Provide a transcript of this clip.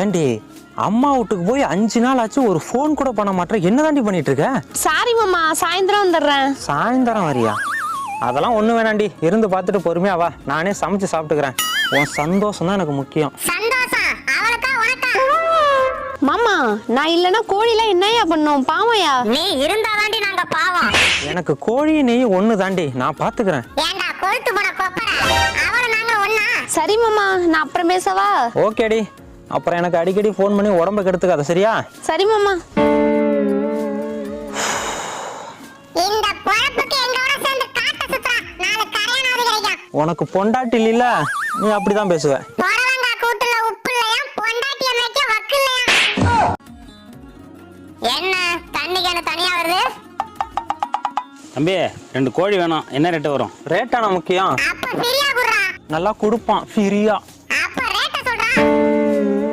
ஏண்டி அம்மா வீட்டுக்கு போய் 5 நாள் ஆச்சு, ஒரு ஃபோன் கூட பண்ண மாட்டேன். என்னதாண்டி பண்ணிட்டு இருக்க? சாரி மாமா, சாயந்தரம் வந்துடுறேன். சாயந்தரம் வரியா? அதெல்லாம் ஒண்ணு வேணாண்டி, இருந்து பார்த்துட்டு பொறுமையா வா, நானே சமைச்சு சாப்பிட்டுக்கிறேன். உன் சந்தோஷம் தான் எனக்கு முக்கியம். மாமா, நான் இல்லனா கோழிலாம் என்னையா பண்ணும்? பாவையா? நீ இருந்தாதாண்டி நாங்க பாவம். எனக்கு கோழி நெய் ஒண்ணு தாண்டி, நான் பாத்துக்கிறேன். ஏண்டா கொழுத்து போட கொப்பற, அவரு நாங்க ஒண்ணா? சரி மாமா, நான் அப்புறம் பேசவா? ஓகேடி, அப்புறம் எனக்கு அடிக்கடி ஃபோன் பண்ணி உடம்ப கெடுத்துக்காத, சரியா? சரி மாமா. இந்த பொழப்புக்கு எங்களோட சேர்ந்து காட்ட சுத்துறா, நாளை கரையானாவது கிடைக்கும். உனக்கு பொண்டாட்டி இல்ல, நீ அப்படிதான் பேசுவ. பொடவங்க கூட்டுல உப்பு இல்லையா, பொண்டாட்டிய மேய்க்க வக்கு இல்லையா? என்ன தண்ணி கேன தனியா வருது? தம்பி 2 கோழி வேணும், என்ன ரேட்டு வரும்? ரேட்டான முக்கியம். அப்ப ஃப்ரீயா குடுறா. நல்லா கொடுப்பான் ஃப்ரீயா.